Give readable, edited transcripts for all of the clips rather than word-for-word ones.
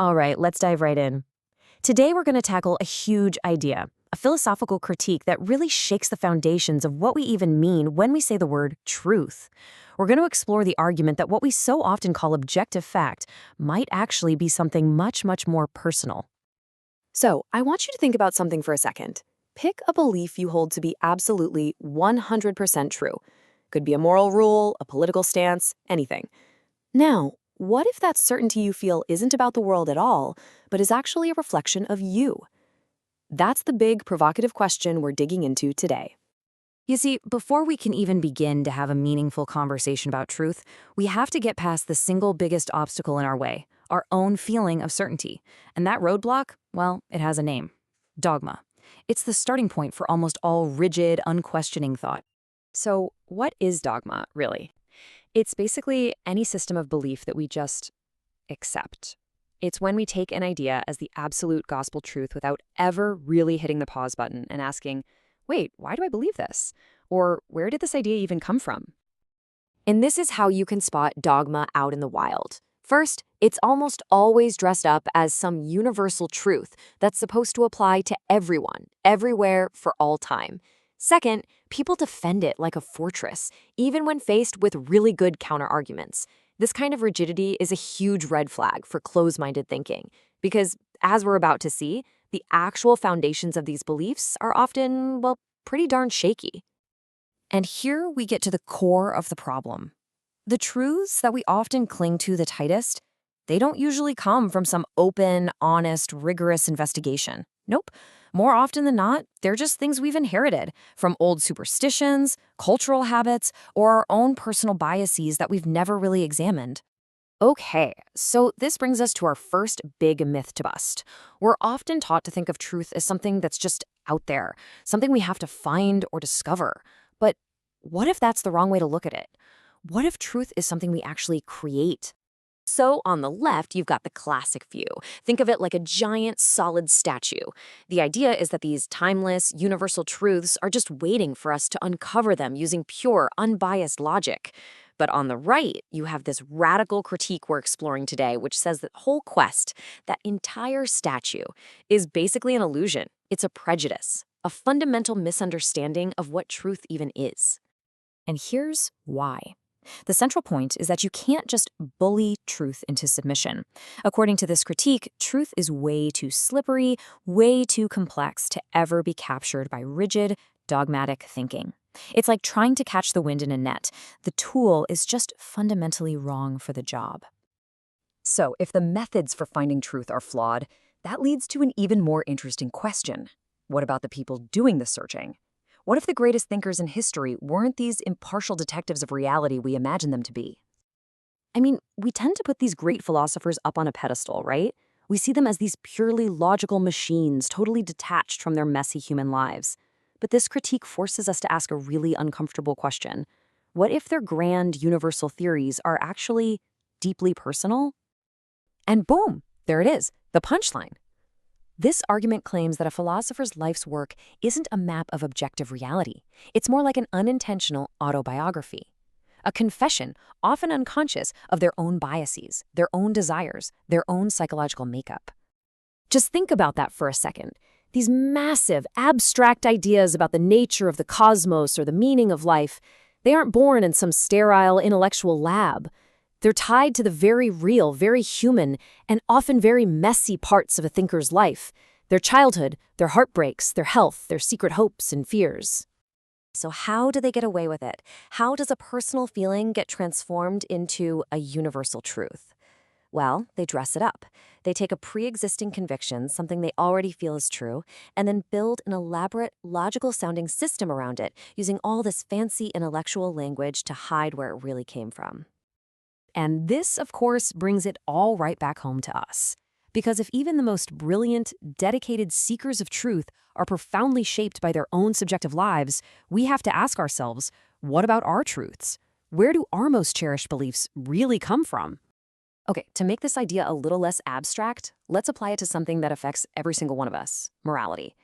All right, let's dive right in. Today, we're going to tackle a huge idea, a philosophical critique that really shakes the foundations of what we even mean when we say the word truth. We're going to explore the argument that what we so often call objective fact might actually be something much, much more personal. So, I want you to think about something for a second. Pick a belief you hold to be absolutely 100% true. Could be a moral rule, a political stance, anything. Now, what if that certainty you feel isn't about the world at all, but is actually a reflection of you? That's the big, provocative question we're digging into today. You see, before we can even begin to have a meaningful conversation about truth, we have to get past the single biggest obstacle in our way, our own feeling of certainty. And that roadblock, well, it has a name: dogma. It's the starting point for almost all rigid, unquestioning thought. So, what is dogma, really? It's basically any system of belief that we just accept. It's when we take an idea as the absolute gospel truth without ever really hitting the pause button and asking, wait, why do I believe this? Or where did this idea even come from? And this is how you can spot dogma out in the wild. First, it's almost always dressed up as some universal truth that's supposed to apply to everyone, everywhere, for all time. Second, people defend it like a fortress, even when faced with really good counterarguments. This kind of rigidity is a huge red flag for closed-minded thinking, because, as we're about to see, the actual foundations of these beliefs are often, well, pretty darn shaky. And here we get to the core of the problem. The truths that we often cling to the tightest, they don't usually come from some open, honest, rigorous investigation. Nope. More often than not, they're just things we've inherited from old superstitions, cultural habits, or our own personal biases that we've never really examined. Okay, so this brings us to our first big myth to bust. We're often taught to think of truth as something that's just out there, something we have to find or discover. But what if that's the wrong way to look at it? What if truth is something we actually create? So on the left, you've got the classic view. Think of it like a giant, solid statue. The idea is that these timeless, universal truths are just waiting for us to uncover them using pure, unbiased logic. But on the right, you have this radical critique we're exploring today, which says that whole quest, that entire statue, is basically an illusion. It's a prejudice, a fundamental misunderstanding of what truth even is. And here's why. The central point is that you can't just bully truth into submission. According to this critique, truth is way too slippery, way too complex to ever be captured by rigid, dogmatic thinking. It's like trying to catch the wind in a net. The tool is just fundamentally wrong for the job. So, if the methods for finding truth are flawed, that leads to an even more interesting question. What about the people doing the searching? What if the greatest thinkers in history weren't these impartial detectives of reality we imagine them to be? I mean, we tend to put these great philosophers up on a pedestal, right? We see them as these purely logical machines, totally detached from their messy human lives. But this critique forces us to ask a really uncomfortable question. What if their grand universal theories are actually deeply personal? And boom, there it is, the punchline. This argument claims that a philosopher's life's work isn't a map of objective reality. It's more like an unintentional autobiography. A confession, often unconscious, of their own biases, their own desires, their own psychological makeup. Just think about that for a second. These massive, abstract ideas about the nature of the cosmos or the meaning of life, they aren't born in some sterile intellectual lab. They're tied to the very real, very human, and often very messy parts of a thinker's life: their childhood, their heartbreaks, their health, their secret hopes and fears. So how do they get away with it? How does a personal feeling get transformed into a universal truth? Well, they dress it up. They take a pre-existing conviction, something they already feel is true, and then build an elaborate, logical-sounding system around it, using all this fancy intellectual language to hide where it really came from. And this, of course, brings it all right back home to us. Because if even the most brilliant, dedicated seekers of truth are profoundly shaped by their own subjective lives, we have to ask ourselves, what about our truths? Where do our most cherished beliefs really come from? Okay, to make this idea a little less abstract, let's apply it to something that affects every single one of us: morality.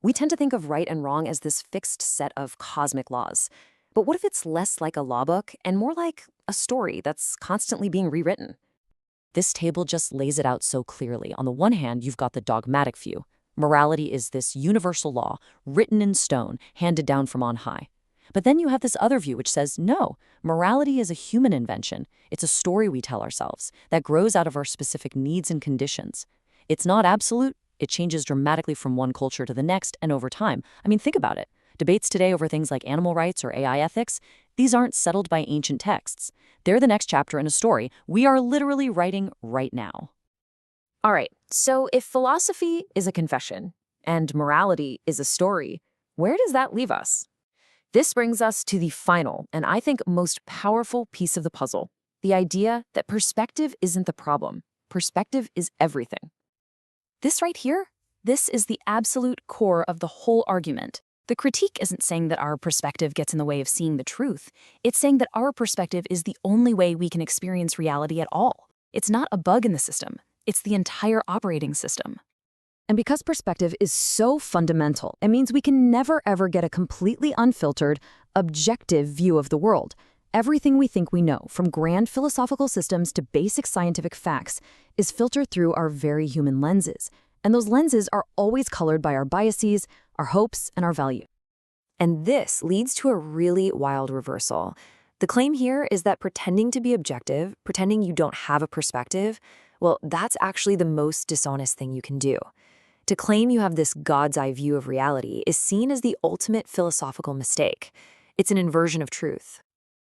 We tend to think of right and wrong as this fixed set of cosmic laws. But what if it's less like a law book and more like a story that's constantly being rewritten? This table just lays it out so clearly. On the one hand, you've got the dogmatic view. Morality is this universal law, written in stone, handed down from on high. But then you have this other view which says, no, morality is a human invention. It's a story we tell ourselves that grows out of our specific needs and conditions. It's not absolute. It changes dramatically from one culture to the next and over time. I mean, think about it. Debates today over things like animal rights or AI ethics, these aren't settled by ancient texts. They're the next chapter in a story we are literally writing right now. All right, so if philosophy is a confession and morality is a story, where does that leave us? This brings us to the final, and I think most powerful piece of the puzzle, the idea that perspective isn't the problem. Perspective is everything. This right here, this is the absolute core of the whole argument. The critique isn't saying that our perspective gets in the way of seeing the truth. It's saying that our perspective is the only way we can experience reality at all. It's not a bug in the system. It's the entire operating system. And because perspective is so fundamental, it means we can never ever get a completely unfiltered, objective view of the world. Everything we think we know, from grand philosophical systems to basic scientific facts, is filtered through our very human lenses. And those lenses are always colored by our biases, our hopes, and our values. And this leads to a really wild reversal. The claim here is that pretending to be objective, pretending you don't have a perspective, well, that's actually the most dishonest thing you can do. To claim you have this God's eye view of reality is seen as the ultimate philosophical mistake. It's an inversion of truth.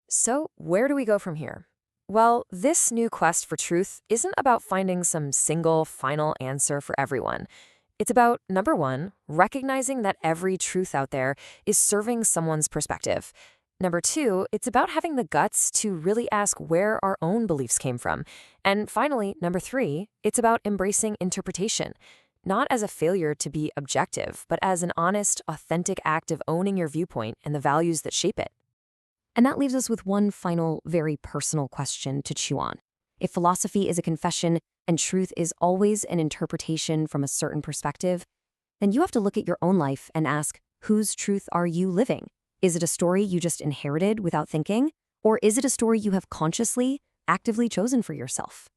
So, where do we go from here? Well, this new quest for truth isn't about finding some single, final answer for everyone. It's about, number one, recognizing that every truth out there is serving someone's perspective. Number two, it's about having the guts to really ask where our own beliefs came from. And finally, number three, it's about embracing interpretation. Not as a failure to be objective, but as an honest, authentic act of owning your viewpoint and the values that shape it. And that leaves us with one final, very personal question to chew on. If philosophy is a confession and truth is always an interpretation from a certain perspective, then you have to look at your own life and ask, whose truth are you living? Is it a story you just inherited without thinking? Or is it a story you have consciously, actively chosen for yourself?